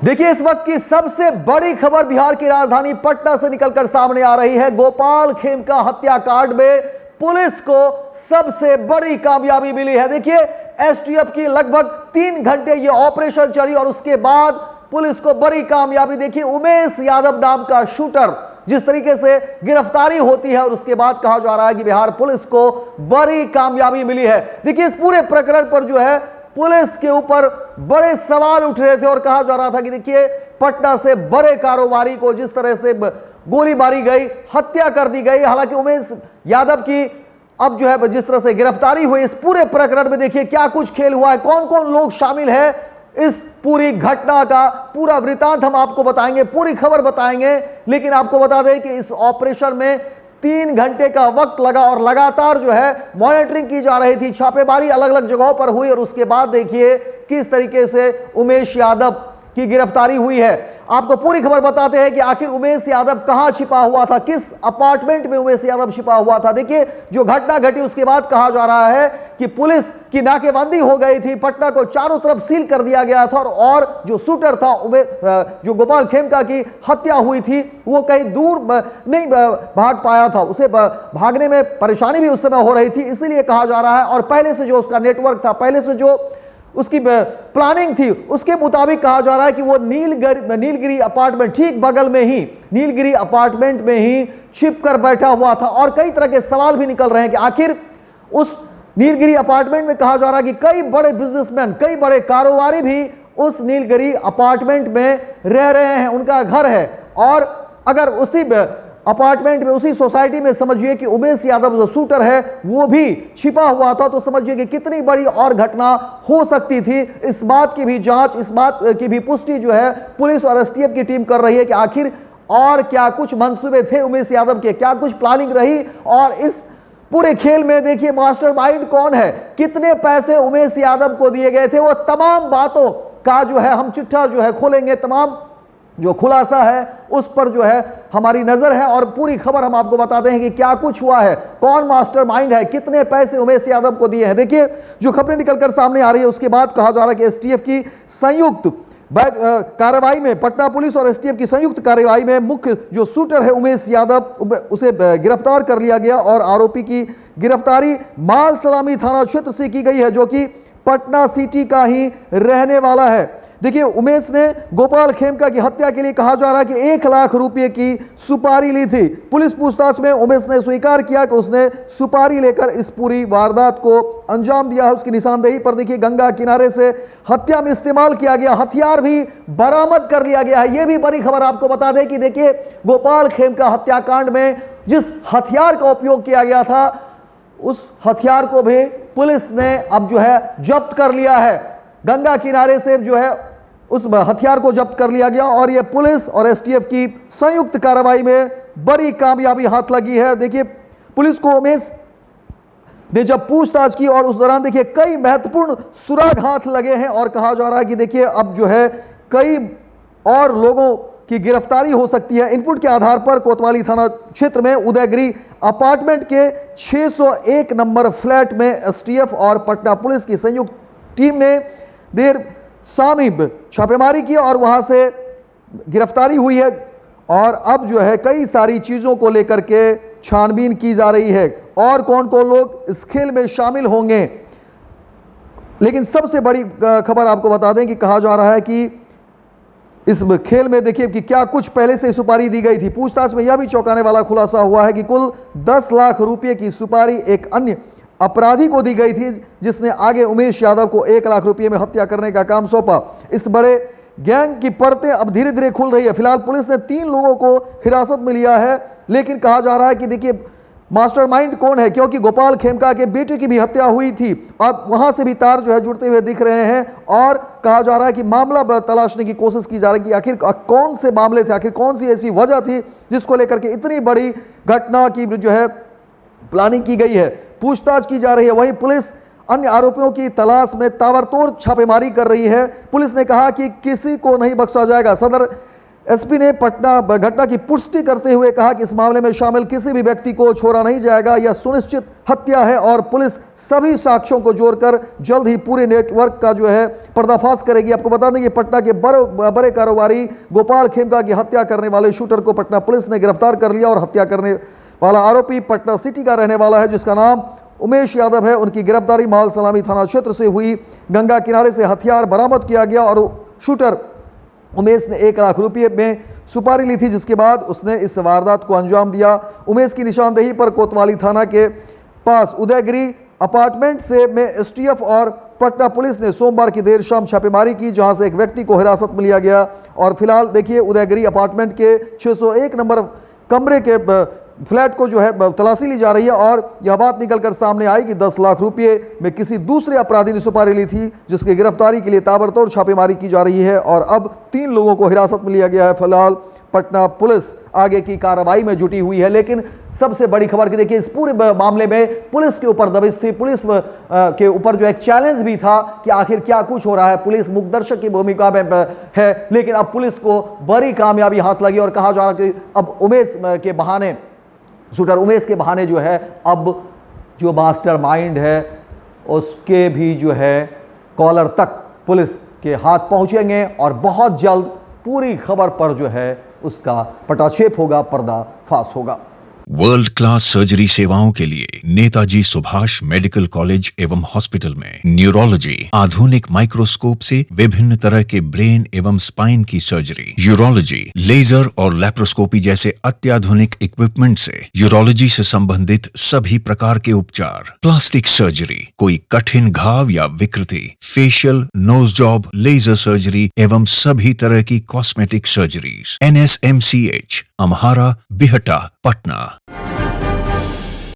देखिए, इस वक्त की सबसे बड़ी खबर बिहार की राजधानी पटना से निकलकर सामने आ रही है। गोपाल खेमका हत्याकांड में पुलिस को सबसे बड़ी कामयाबी मिली है। देखिए, एसटीएफ की लगभग 3 घंटे ये ऑपरेशन चली और उसके बाद पुलिस को बड़ी कामयाबी। देखिए, उमेश यादव नाम का शूटर जिस तरीके से गिरफ्तारी होती है और उसके बाद कहा जा रहा है कि बिहार पुलिस को बड़ी कामयाबी मिली है। देखिए, इस पूरे प्रकरण पर जो है पुलिस के ऊपर बड़े सवाल उठ रहे थे और कहा जा रहा था कि देखिए, पटना से बड़े कारोबारी को जिस तरह से गोली मारी गई, हत्या कर दी गई। हालांकि उमेश यादव की अब जो है जिस तरह से गिरफ्तारी हुई, इस पूरे प्रकरण में देखिए क्या कुछ खेल हुआ है, कौन कौन लोग शामिल है, इस पूरी घटना का पूरा वृतांत हम आपको बताएंगे, पूरी खबर बताएंगे। लेकिन आपको बता दें कि इस ऑपरेशन में 3 घंटे का वक्त लगा और लगातार जो है मॉनिटरिंग की जा रही थी, छापेमारी अलग अलग जगहों पर हुई और उसके बाद देखिए किस तरीके से उमेश यादव की गिरफ्तारी हुई है। आपको पूरी खबर बताते हैं कि आखिर उमेश यादव कहां छिपा हुआ था, किस अपार्टमेंट में उमेश यादव छिपा हुआ था। देखिए, जो घटना घटी उसके बाद कहा जा रहा है कि पुलिस की नाकेबंदी हो गई थी, पटना को चारों तरफ सील कर दिया गया था और जो शूटर था जो गोपाल खेमका की हत्या हुई थी वो कहीं दूर नहीं भाग पाया था, उसे भागने में परेशानी भी उस समय हो रही थी, इसीलिए कहा जा रहा है। और पहले से जो उसका नेटवर्क था, पहले से जो उसकी प्लानिंग थी, उसके मुताबिक कहा जा रहा है कि वो नीलगिरी अपार्टमेंट ठीक बगल में ही, नीलगिरी अपार्टमेंट में ही छिप कर बैठा हुआ था। और कई तरह के सवाल भी निकल रहे हैं कि आखिर उस नीलगिरी अपार्टमेंट में कहा जा रहा है कि कई बड़े बिजनेसमैन, कई बड़े कारोबारी भी उस नीलगिरी अपार्टमेंट में रह रहे हैं, उनका घर है। और अगर उसी अपार्टमेंट में, उसी सोसाइटी में समझिए कि उमेश यादव जो शूटर है वो भी छिपा हुआ था, तो समझिए कि कितनी बड़ी और घटना हो सकती थी। इस बात की भी जांच, इस बात की भी पुष्टि जो है पुलिस और एसटीएफ की टीम कर रही है कि आखिर और क्या कुछ मंसूबे थे उमेश यादव के, क्या कुछ प्लानिंग रही और इस पूरे खेल में देखिए मास्टरमाइंड कौन है, कितने पैसे उमेश यादव को दिए गए थे, वो तमाम बातों का जो है हम चिट्ठा जो है खोलेंगे, तमाम जो खुलासा है उस पर जो है हमारी नजर है और पूरी खबर हम आपको बताते हैं कि क्या कुछ हुआ है, कौन मास्टरमाइंड है, कितने पैसे उमेश यादव को दिए हैं। देखिए, जो खबरें निकलकर सामने आ रही है उसके बाद कहा जा रहा है कि एसटीएफ की संयुक्त कार्रवाई में, पटना पुलिस और एसटीएफ की संयुक्त कार्रवाई में मुख्य जो शूटर है उमेश यादव, उसे गिरफ्तार कर लिया गया और आरोपी की गिरफ्तारी माल सलामी थाना क्षेत्र से की गई है, जो कि पटना सिटी का ही रहने वाला है। देखिए, उमेश ने गोपाल खेमका की हत्या के लिए कहा जा रहा है कि 1 लाख रुपए की सुपारी ली थी। पुलिस पूछताछ में उमेश ने स्वीकार किया कि उसने सुपारी लेकर इस पूरी वारदात को अंजाम दिया है। उसकी निशानदेही पर देखिए गंगा किनारे से हत्या में इस्तेमाल किया गया हथियार भी बरामद कर लिया गया है। यह भी बड़ी खबर आपको बता दें कि देखिए, गोपाल खेमका हत्याकांड में जिस हथियार का उपयोग किया गया था उस हथियार को भी पुलिस ने अब जो है जब्त कर लिया है। गंगा किनारे से जो है उस हथियार को जब्त कर लिया गया और यह पुलिस और एसटीएफ की संयुक्त कार्रवाई में बड़ी कामयाबी हाथ लगी है। देखिए, पुलिस को उमेश ने जब पूछताछ की और उस दौरान देखिए कई महत्वपूर्ण सुराग हाथ लगे हैं और कहा जा रहा है कि देखिए अब जो है कई और लोगों की गिरफ्तारी हो सकती है। इनपुट के आधार पर कोतवाली थाना क्षेत्र में उदयगिरी अपार्टमेंट के 601 नंबर फ्लैट में एसटीएफ और पटना पुलिस की संयुक्त टीम ने देर शाम छापेमारी की और वहां से गिरफ्तारी हुई है और अब जो है कई सारी चीजों को लेकर के छानबीन की जा रही है और कौन कौन लोग इस खेल में शामिल होंगे। लेकिन सबसे बड़ी खबर आपको बता दें कि कहा जा रहा है कि इस खेल में देखिए कि क्या कुछ पहले से सुपारी दी गई थी। पूछताछ में यह भी चौंकाने वाला खुलासा हुआ है कि कुल 10 लाख रुपए की सुपारी एक अन्य अपराधी को दी गई थी, जिसने आगे उमेश यादव को 1 लाख रुपए में हत्या करने का काम सौंपा। इस बड़े गैंग की परतें अब धीरे धीरे खुल रही है। फिलहाल पुलिस ने 3 लोगों को हिरासत में लिया है, लेकिन कहा जा रहा है कि देखिए मास्टरमाइंड कौन है, क्योंकि गोपाल खेमका के बेटे की भी हत्या हुई थी और वहां से भी तार जो है जुड़ते हुए दिख रहे हैं और कहा जा रहा है कि मामला तलाशने की कोशिश की जा रही है कि आखिर कौन से मामले थे, आखिर कौन सी ऐसी वजह थी जिसको लेकर के इतनी बड़ी घटना की जो है प्लानिंग की गई है। पूछताछ की जा रही है। वहीं पुलिस अन्य आरोपियों की तलाश में ताबड़तोड़ छापेमारी कर रही है। पुलिस ने कहा कि किसी को नहीं बख्शा जाएगा। सदर एसपी ने पटना घटना की पुष्टि करते हुए कहा कि इस मामले में शामिल किसी भी व्यक्ति को छोड़ा नहीं जाएगा। यह सुनिश्चित हत्या है और पुलिस सभी साक्ष्यों को जोड़कर जल्द ही पूरे नेटवर्क का जो है पर्दाफाश करेगी। आपको बता दें कि पटना के बड़े कारोबारी गोपाल खेमका की हत्या करने वाले शूटर को पटना पुलिस ने गिरफ्तार कर लिया और हत्या करने वाला आरोपी पटना सिटी का रहने वाला है, जिसका नाम उमेश यादव है। उनकी गिरफ्तारी माल सलामी थाना क्षेत्र से हुई। गंगा किनारे से हथियार बरामद किया गया और शूटर उमेश ने 1 लाख रुपये में सुपारी ली थी, जिसके बाद उसने इस वारदात को अंजाम दिया। उमेश की निशानदेही पर कोतवाली थाना के पास उदयगिरी अपार्टमेंट से में एसटीएफ और पटना पुलिस ने सोमवार की देर शाम छापेमारी की, जहां से एक व्यक्ति को हिरासत में लिया गया। और फिलहाल देखिए उदयगिरी अपार्टमेंट के 601 नंबर कमरे के फ्लैट को जो है तलाशी ली जा रही है और यह बात निकलकर सामने आई कि 10 लाख रुपए में किसी दूसरे अपराधी ने सुपारी ली थी, जिसकी गिरफ्तारी के लिए ताबड़तोड़ छापेमारी की जा रही है और अब 3 लोगों को हिरासत में लिया गया है। फिलहाल पटना पुलिस आगे की कार्रवाई में जुटी हुई है। लेकिन सबसे बड़ी खबर कि देखिए इस पूरे मामले में पुलिस के ऊपर दबिश थी, पुलिस के ऊपर जो एक चैलेंज भी था कि आखिर क्या कुछ हो रहा है। पुलिस मुखदर्शक की भूमिका में है, लेकिन अब पुलिस को बड़ी कामयाबी हाथ लगी और कहा जा रहा है कि अब उमेश के बहाने, शूटर उमेश के बहाने जो है अब जो मास्टर माइंड है उसके भी जो है कॉलर तक पुलिस के हाथ पहुंचेंगे और बहुत जल्द पूरी खबर पर जो है उसका पटाक्षेप होगा, पर्दाफाश होगा। वर्ल्ड क्लास सर्जरी सेवाओं के लिए नेताजी सुभाष मेडिकल कॉलेज एवं हॉस्पिटल में न्यूरोलॉजी, आधुनिक माइक्रोस्कोप से विभिन्न तरह के ब्रेन एवं स्पाइन की सर्जरी, यूरोलॉजी, लेजर और लैप्रोस्कोपी जैसे अत्याधुनिक इक्विपमेंट से यूरोलॉजी से संबंधित सभी प्रकार के उपचार, प्लास्टिक सर्जरी, कोई कठिन घाव या विकृति, facial, nose job, laser surgery एवं सभी तरह की cosmetic surgeries. NSMCH, Amhara, Bihta, Patna.